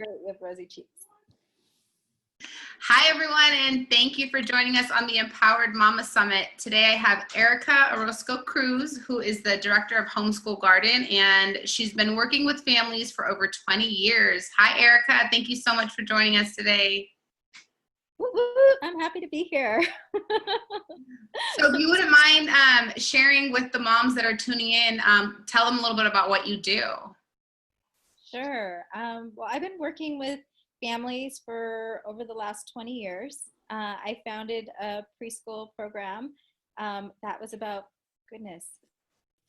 Great, you have rosy cheeks. Hi, everyone, and thank you for joining us on the Empowered Mama Summit. Today I have Erica Orosco Cruz, who is the director of Homeschool Garden, and she's been working with families for over 20 years. Hi, Erica. Thank you so much for joining us today. I'm happy to be here. So if you wouldn't mind sharing with the moms that are tuning in, tell them a little bit about what you do. Sure. Well, I've been working with families for over the last 20 years. I founded a preschool program that was about,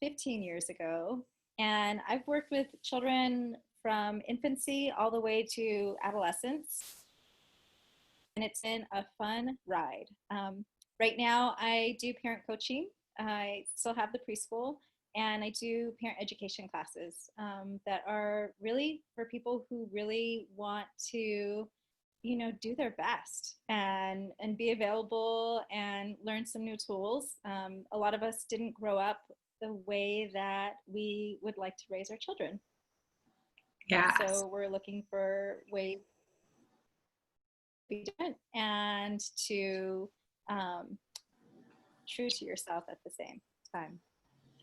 15 years ago. And I've worked with children from infancy all the way to adolescence. And it's been a fun ride. Right now, I do parent coaching. I still have the preschool, and I do parent education classes that are really for people who really want to, do their best and be available and learn some new tools. A lot of us didn't grow up the way that we would like to raise our children. Yeah. So we're looking for ways be different and to true to yourself at the same time.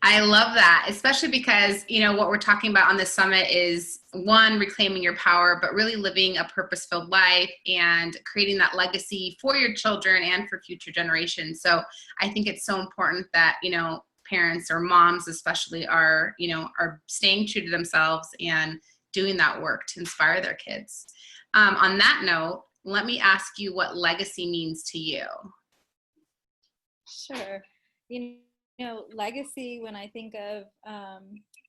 I love that, especially because, what we're talking about on this summit is, one, reclaiming your power, but really living a purpose-filled life and creating that legacy for your children and for future generations. So I think it's so important that, parents or moms especially are staying true to themselves and doing that work to inspire their kids. On that note, let me ask you what legacy means to you. Sure. Legacy, when I think of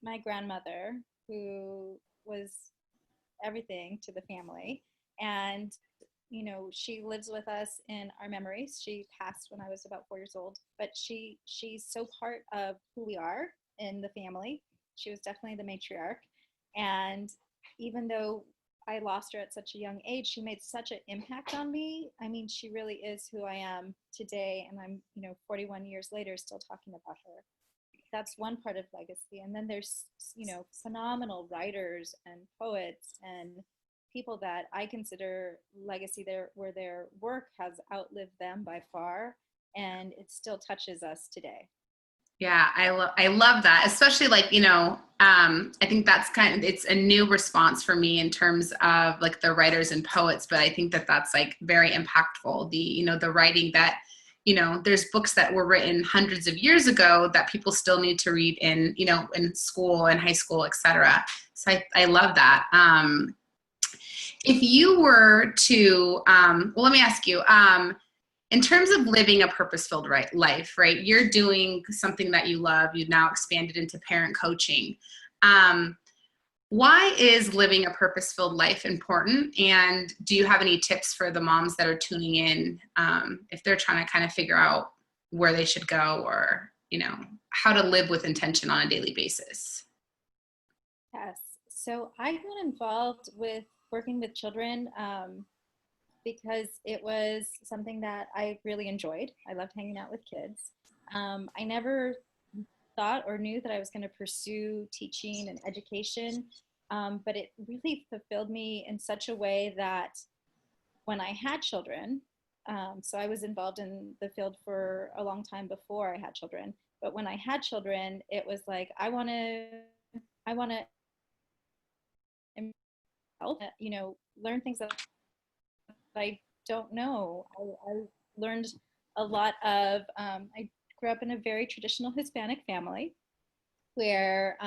my grandmother, who was everything to the family, and she lives with us in our memories. She passed when I was about 4 years old, but she's so part of who we are in the family. She was definitely the matriarch, and even though I lost her at such a young age, she made such an impact on me. I mean, she really is who I am today, and I'm 41 years later still talking about her. That's one part of legacy. And then there's phenomenal writers and poets and people that I consider legacy where their work has outlived them by far, and it still touches us today. Yeah, I love that, especially I think that's it's a new response for me in terms of like the writers and poets, but I think that that's like very impactful. The writing that, there's books that were written hundreds of years ago that people still need to read in, in school and high school, etc. So I love that. If you were to, let me ask you, in terms of living a purpose-filled life, right? You're doing something that you love. You've now expanded into parent coaching. Why is living a purpose-filled life important? And do you have any tips for the moms that are tuning in if they're trying to kind of figure out where they should go or, how to live with intention on a daily basis? Yes. So I got involved with working with children because it was something that I really enjoyed. I loved hanging out with kids. I never thought or knew that I was going to pursue teaching and education, but it really fulfilled me in such a way that when I had children, so I was involved in the field for a long time before I had children, but when I had children, it was like, I want to learn things that I don't know. I learned a lot of, I grew up in a very traditional Hispanic family where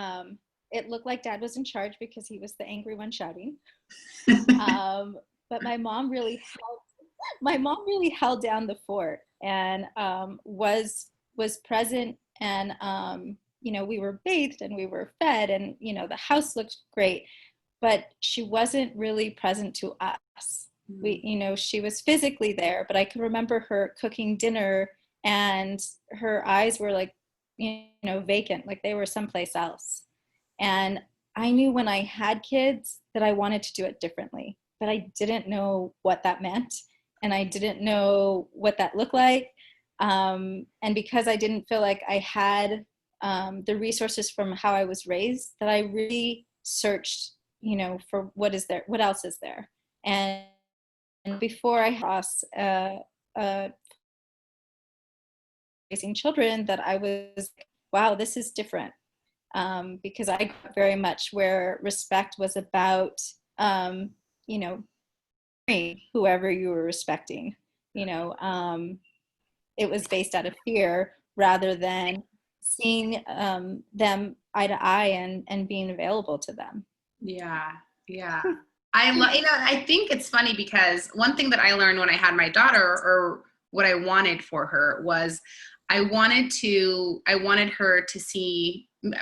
it looked like dad was in charge because he was the angry one shouting. But my mom really held down the fort and was present, and we were bathed and we were fed, and the house looked great, but she wasn't really present to us. She was physically there, but I could remember her cooking dinner and her eyes were like, vacant, like they were someplace else. And I knew when I had kids that I wanted to do it differently, but I didn't know what that meant. And I didn't know what that looked like. And because I didn't feel like I had the resources from how I was raised, that I really searched for what else is there? And before I cross raising children, that I was, wow, this is different. Because I grew up very much where respect was about, whoever you were respecting, it was based out of fear rather than seeing them eye to eye and being available to them. Yeah. I think it's funny because one thing that I learned when I had my daughter, or what I wanted for her, was I wanted her to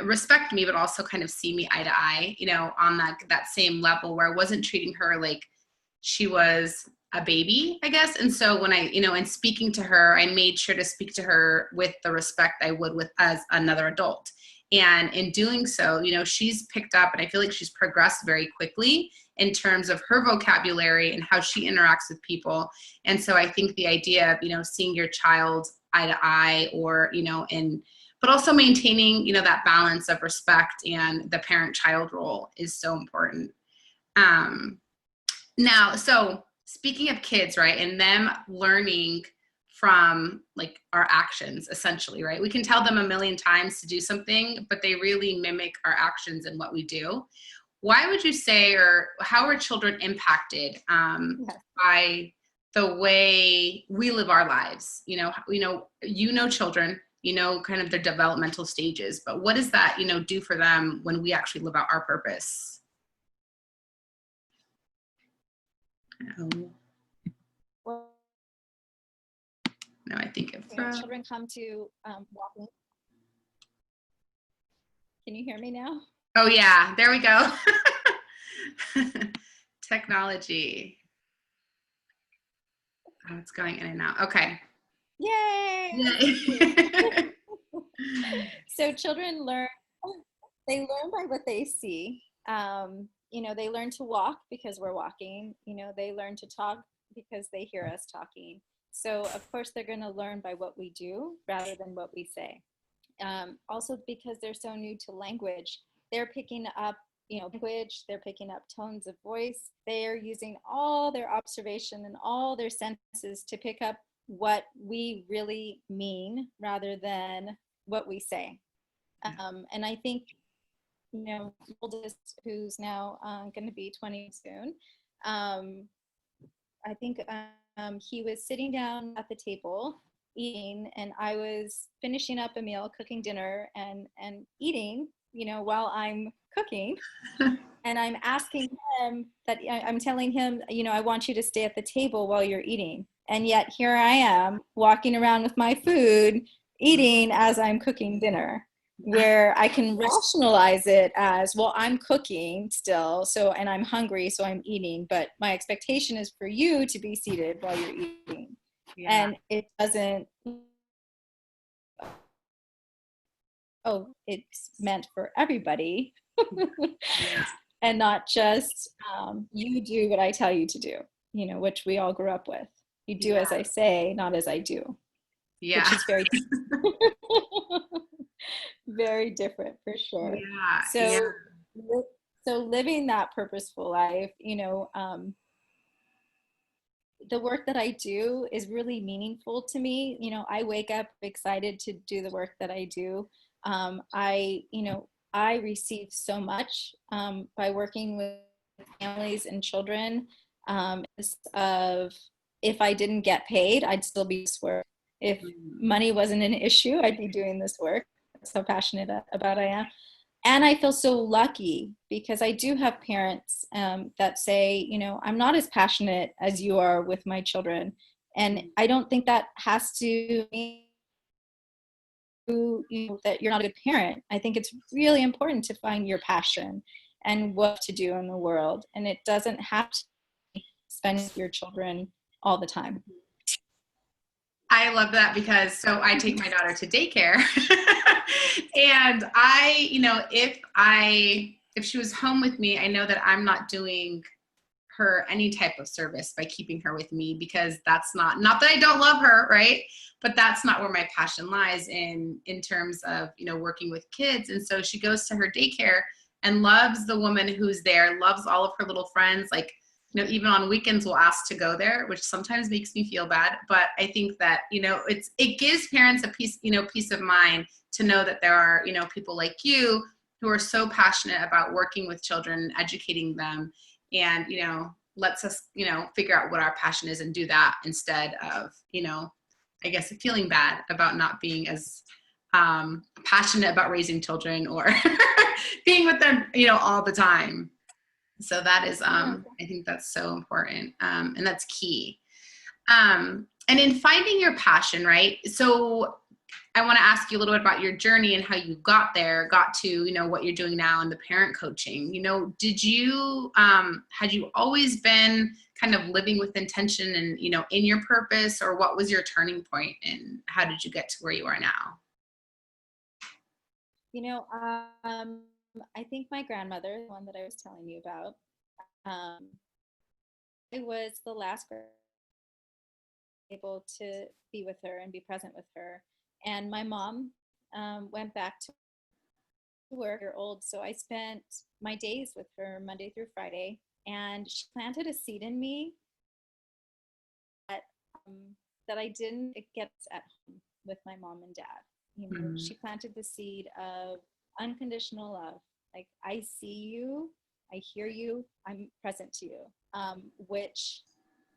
respect me, but also kind of see me eye to eye, on that same level, where I wasn't treating her like she was a baby, I guess. And so when I, in speaking to her, I made sure to speak to her with the respect I would as another adult. And in doing so, she's picked up, and I feel like she's progressed very quickly in terms of her vocabulary and how she interacts with people. And so I think the idea of, seeing your child eye to eye, or, but also maintaining, that balance of respect and the parent-child role is so important. Now, so speaking of kids, right, and them learning from like our actions, essentially, right? We can tell them a million times to do something, but they really mimic our actions and what we do. Why would you say, or how are children impacted by the way we live our lives? Children, kind of their developmental stages, but what does that, do for them when we actually live out our purpose? No, I think if children come to walking. Can you hear me now? Oh yeah, there we go. Technology. Oh, it's going in and out. Okay. Yay! So children learn by what they see. They learn to walk because we're walking. They learn to talk because they hear us talking. So of course they're going to learn by what we do rather than what we say. Also because they're so new to language, they're picking up language, they're picking up tones of voice. They're using all their observation and all their senses to pick up what we really mean rather than what we say. And I think, oldest, who's now going to be 20 soon, I think he was sitting down at the table eating, and I was finishing up a meal, cooking dinner, and eating, while I'm cooking. And I'm asking him I'm telling him, I want you to stay at the table while you're eating. And yet here I am walking around with my food, eating as I'm cooking dinner, where I can rationalize it as, well, I'm cooking still, and I'm hungry, so I'm eating, but my expectation is for you to be seated while you're eating. Yeah. And it doesn't, it's meant for everybody. And not just you do what I tell you to do, which we all grew up with. You do as I say, not as I do. Yeah. Which is very very different, for sure. Yeah. So living that purposeful life, the work that I do is really meaningful to me. I wake up excited to do the work that I do. I receive so much by working with families and children. Of if I didn't get paid, I'd still be this work. If money wasn't an issue, I'd be doing this work. That's how passionate about I am. And I feel so lucky because I do have parents that say, I'm not as passionate as you are with my children. And I don't think that has to mean that you're not a good parent. I think it's really important to find your passion and what to do in the world. And it doesn't have to spend with your children all the time. I love that because I take my daughter to daycare and if she was home with me, I know that I'm not doing her any type of service by keeping her with me, because that's not that I don't love her, right? But that's not where my passion lies in terms of, working with kids. And so she goes to her daycare and loves the woman who's there, loves all of her little friends. Like, you know, even on weekends we'll ask to go there, which sometimes makes me feel bad. But I think that, you know, it gives parents a peace of mind to know that there are, you know, people like you who are so passionate about working with children, educating them, and, you know, lets us, you know, figure out what our passion is and do that instead of, you know, I guess feeling bad about not being as passionate about raising children or being with them, you know, all the time. So that is, I think that's so important. And that's key. And in finding your passion, right? So I want to ask you a little bit about your journey and how you got to, you know, what you're doing now in the parent coaching. You know, did you, had you always been kind of living with intention and, you know, in your purpose, or what was your turning point and how did you get to where you are now? You know, I think my grandmother, the one that I was telling you about, it was the last girl able to be with her and be present with her. And my mom went back to work, year old, so I spent my days with her Monday through Friday, and she planted a seed in me that that I didn't get at home with my mom and dad. You know, Mm-hmm. she planted the seed of unconditional love. Like, I see you, I hear you, I'm present to you, which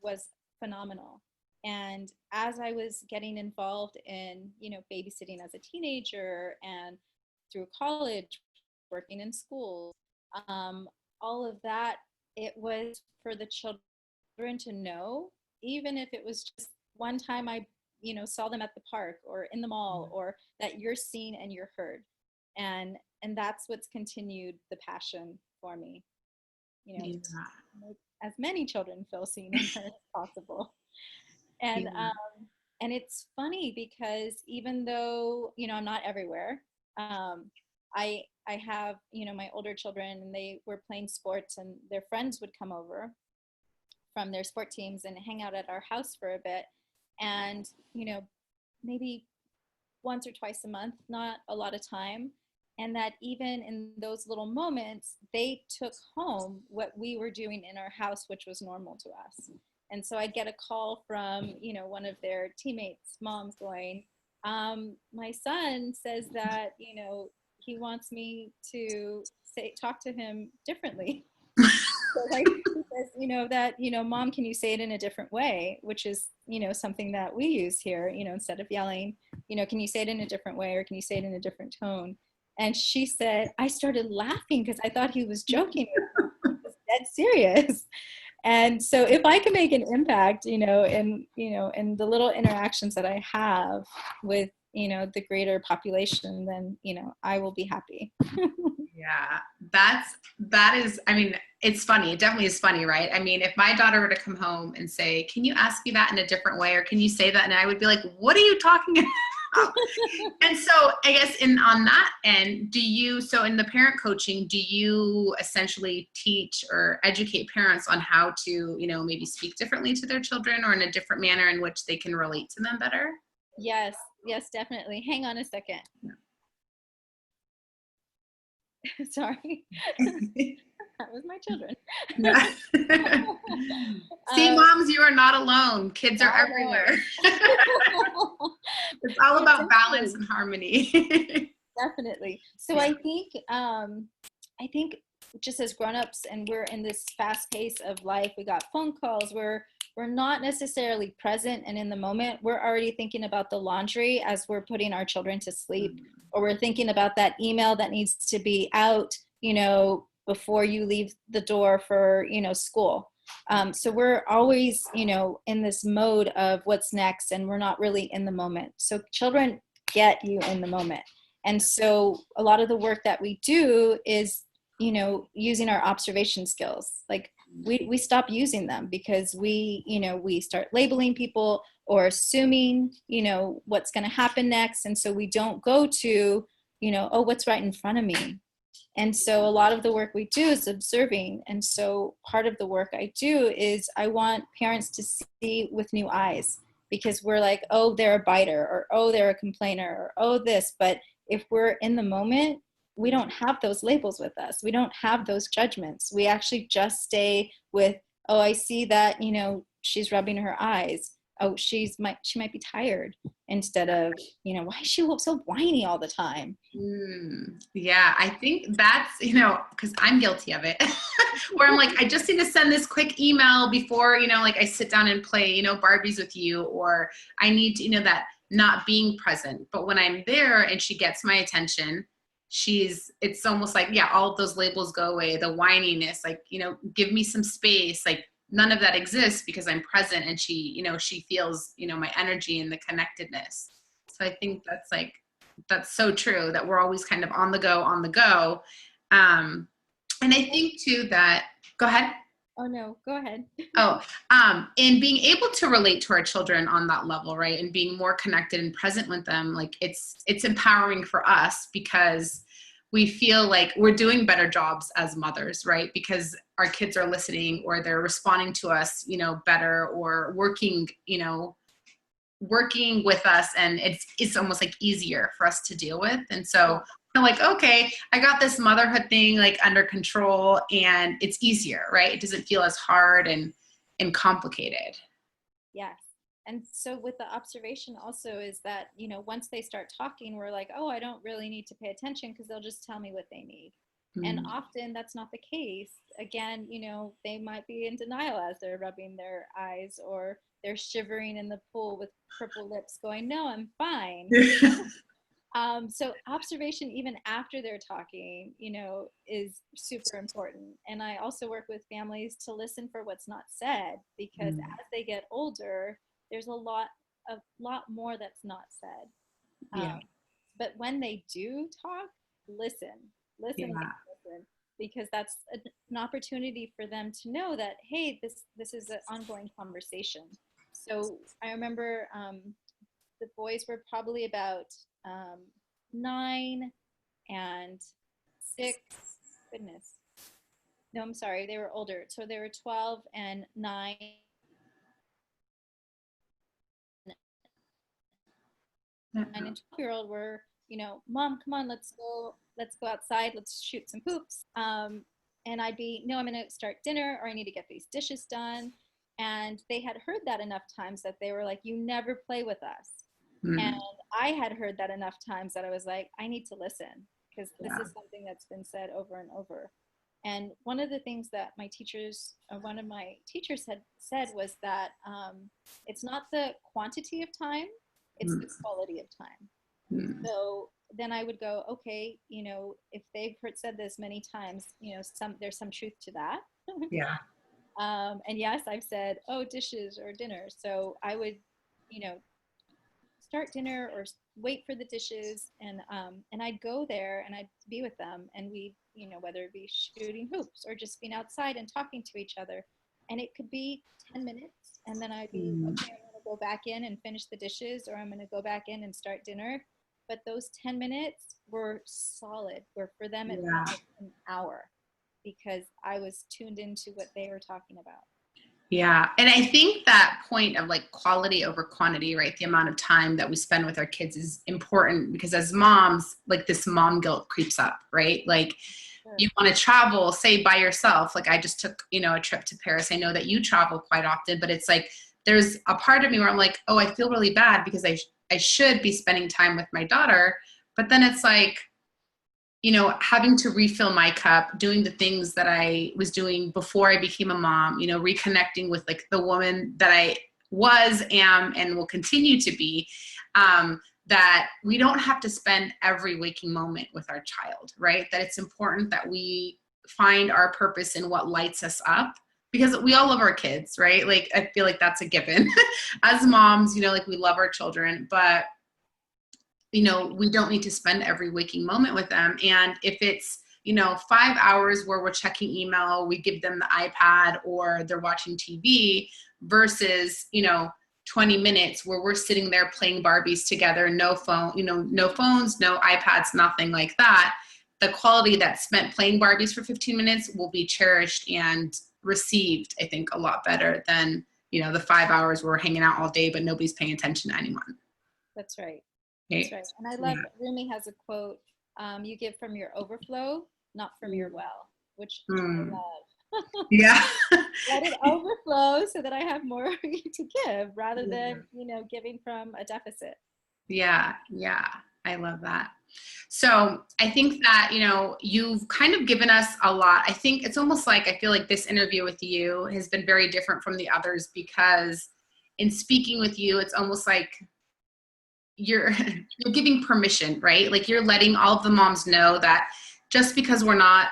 was phenomenal. And as I was getting involved in, you know, babysitting as a teenager and through college, working in schools, all of that, it was for the children to know, even if it was just one time I, you know, saw them at the park or in the mall, or that you're seen and you're heard. And that's what's continued the passion for me, you know, Yeah. to make as many children feel seen and heard as possible. And Yeah. and it's funny because even though, you know, I'm not everywhere, I have, you know, my older children, and they were playing sports, and their friends would come over from their sport teams and hang out at our house for a bit. And, you know, maybe once or twice a month, not a lot of time. And that even in those little moments, they took home what we were doing in our house, which was normal to us. And so I'd get a call from, you know, one of their teammates' moms going, my son says that, you know, he wants me to talk to him differently. So, like, he says, you know, that, you know, mom, can you say it in a different way? Which is, you know, something that we use here, you know, instead of yelling, you know, can you say it in a different way, or can you say it in a different tone? And she said, I started laughing because I thought he was joking. He was dead serious. And so if I can make an impact, you know, in the little interactions that I have with, you know, the greater population, then, you know, I will be happy. Yeah, that is, I mean, it's funny. It definitely is funny, right? I mean, if my daughter were to come home and say, can you ask me that in a different way? Or can you say that? And I would be like, what are you talking about? And so I guess on that end, so in the parent coaching, do you essentially teach or educate parents on how to, you know, maybe speak differently to their children, or in a different manner in which they can relate to them better? Yes, definitely. Hang on a second. Yeah. Sorry. That was my children. Yeah. See, moms, you are not alone. Kids are everywhere. It's all about balance and harmony. Definitely. So yeah. I think just as grown-ups, and we're in this fast pace of life, we got phone calls, we're not necessarily present and in the moment. We're already thinking about the laundry as we're putting our children to sleep, or we're thinking about that email that needs to be out, you know, before you leave the door for, you know, school. So we're always, you know, in this mode of what's next, and we're not really in the moment. So children get you in the moment. And so a lot of the work that we do is, you know, using our observation skills. Like, we stop using them because we start labeling people or assuming, you know, what's going to happen next. And so we don't go to, you know, oh, what's right in front of me. And so a lot of the work we do is observing. And so part of the work I do is I want parents to see with new eyes, because we're like, oh, they're a biter, or oh, they're a complainer, or oh, this. But if we're in the moment, we don't have those labels with us. We don't have those judgments. We actually just stay with, oh, I see that, you know, she's rubbing her eyes. Oh, she might be tired, instead of, you know, why is she so whiny all the time? Yeah, I think that's, you know, because I'm guilty of it, where I'm like, I just need to send this quick email before, you know, like I sit down and play, you know, Barbies with you, or I need to, you know, that not being present. But when I'm there and she gets my attention, it's almost like, yeah, all of those labels go away. The whininess, like, you know, give me some space. Like, none of that exists because I'm present, and she, you know, she feels, you know, my energy and the connectedness. So I think that's so true, that we're always kind of on the go. And I think too that, go ahead. Oh no, go ahead. And being able to relate to our children on that level, right? And being more connected and present with them, like it's empowering for us, because we feel like we're doing better jobs as mothers, right? Because our kids are listening, or they're responding to us, you know, better, or working with us, and it's almost like easier for us to deal with. And so I'm like, okay, I got this motherhood thing like under control, and it's easier, right? It doesn't feel as hard and complicated. Yes. And so with the observation also is that, you know, once they start talking, we're like, oh, I don't really need to pay attention because they'll just tell me what they need. And often that's not the case. Again, you know, they might be in denial as they're rubbing their eyes, or they're shivering in the pool with purple lips going, no, I'm fine. So observation, even after they're talking, you know, is super important. And I also work with families to listen for what's not said, because as they get older, there's a lot more that's not said. Yeah. But when they do talk, listen, Yeah. listen, because that's an opportunity for them to know that, hey, this is an ongoing conversation. So I remember the boys were probably about 9 and 6. Goodness. No, I'm sorry. They were older. So they were 12 and 9. 9 and 12-year-old were, you know, Mom, come on, let's go outside, let's shoot some hoops. And I'd be, no, I'm going to start dinner, or I need to get these dishes done. And they had heard that enough times that they were like, you never play with us. And I had heard that enough times that I was like, I need to listen, because this is something that's been said over and over. And one of the things that one of my teachers had said was that it's not the quantity of time, it's the quality of time. So then I would go, okay, you know, if they've said this many times, you know, there's some truth to that. Yeah. And yes, I've said, oh, dishes or dinner. So I would, you know, start dinner or wait for the dishes, and I'd go there and I'd be with them, and we, you know, whether it be shooting hoops or just being outside and talking to each other, and it could be 10 minutes, and then I'd be, okay, I'm going to go back in and finish the dishes, or I'm going to go back in and start dinner. But those 10 minutes were solid, where for them it felt like an hour, because I was tuned into what they were talking about. Yeah. And I think that point of like quality over quantity, right? The amount of time that we spend with our kids is important, because as moms, like this mom guilt creeps up, right? Like you want to travel, say by yourself. Like I just took, you know, a trip to Paris. I know that you travel quite often, but it's like, there's a part of me where I'm like, oh, I feel really bad because I should be spending time with my daughter. But then it's like, you know, having to refill my cup, doing the things that I was doing before I became a mom, you know, reconnecting with like the woman that I am, and will continue to be, that we don't have to spend every waking moment with our child, right? That it's important that we find our purpose in what lights us up, because we all love our kids, right? Like, I feel like that's a given as moms, you know, like we love our children, but you know, we don't need to spend every waking moment with them. And if it's, you know, 5 hours where we're checking email, we give them the iPad, or they're watching TV, versus, you know, 20 minutes where we're sitting there playing Barbies together, no phone, you know, no phones, no iPads, nothing like that. The quality that's spent playing Barbies for 15 minutes will be cherished and received, I think, a lot better than, you know, the 5 hours where we're hanging out all day, but nobody's paying attention to anyone. That's right. That's right. And I love, Rumi has a quote You give from your overflow, not from your well, which I Mm. love. Yeah. Let it overflow so that I have more to give rather Yeah. than, giving from a deficit. Yeah. Yeah. I love that. So I think that, you've kind of given us a lot. I think it's almost like, I feel like this interview with you has been very different from the others, because in speaking with you, it's almost like you're you're giving permission, right? Like you're letting all of the moms know that just because we're not,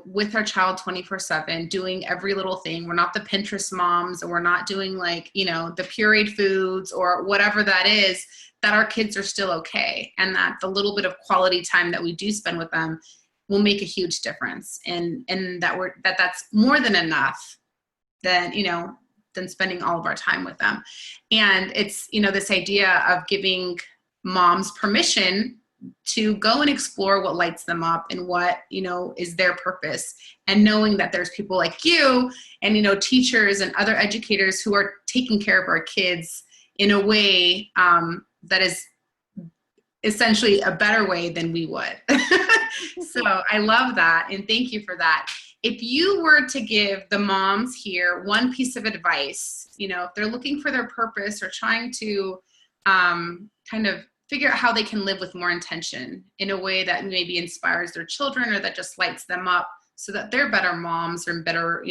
with our child 24/7 doing every little thing, we're not the Pinterest moms, or we're not doing like, the pureed foods or whatever that is, that our kids are still okay, and that the little bit of quality time that we do spend with them will make a huge difference, and that's more than enough, than than spending all of our time with them. And it's this idea of giving moms permission to go and explore what lights them up and what is their purpose, and knowing that there's people like you and teachers and other educators who are taking care of our kids in a way that is essentially a better way than we would. So I love that, and thank you for that. If you were to give the moms here one piece of advice, if they're looking for their purpose or trying to kind of figure out how they can live with more intention in a way that maybe inspires their children, or that just lights them up so that they're better moms, or better,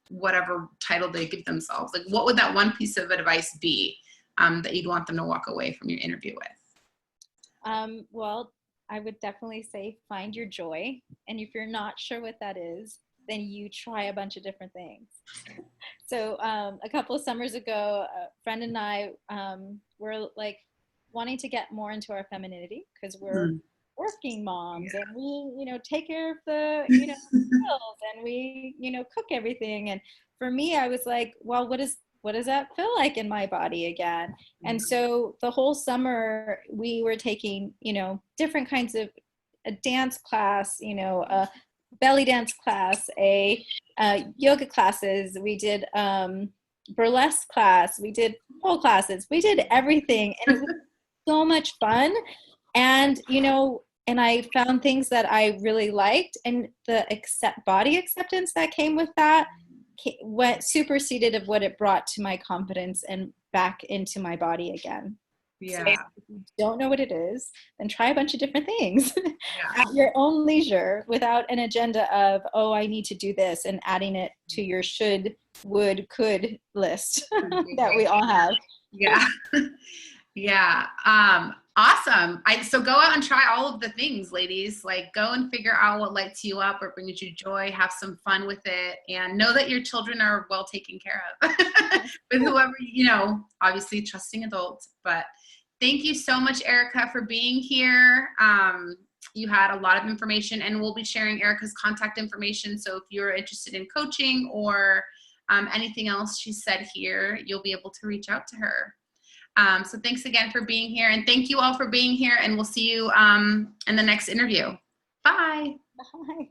whatever title they give themselves, like what would that one piece of advice be that you'd want them to walk away from your interview with? Well, I would definitely say find your joy. And if you're not sure what that is, then you try a bunch of different things. So a couple of summers ago, a friend and I were like wanting to get more into our femininity, because we're working moms, and we, take care of the, bills, and we, cook everything. And for me, I was like, well, what does that feel like in my body again? And so the whole summer we were taking, different kinds of a dance class, a belly dance class, a yoga classes. We did burlesque class. We did pole classes. We did everything, and it was so much fun. And and I found things that I really liked, and the body acceptance that came with that went superseded of what it brought to my confidence and back into my body again. Yeah. So if you don't know what it is, then try a bunch of different things Yeah. at your own leisure, without an agenda of, oh, I need to do this, and adding it to your should, would, could list that we all have. Yeah. Yeah. Awesome. So go out and try all of the things, ladies. Like, go and figure out what lights you up or brings you joy. Have some fun with it, and know that your children are well taken care of with whoever, obviously trusting adults. But thank you so much, Erica, for being here. You had a lot of information, and we'll be sharing Erica's contact information. So if you're interested in coaching or anything else she said here, you'll be able to reach out to her. So thanks again for being here, and thank you all for being here, and we'll see you in the next interview. Bye. Bye.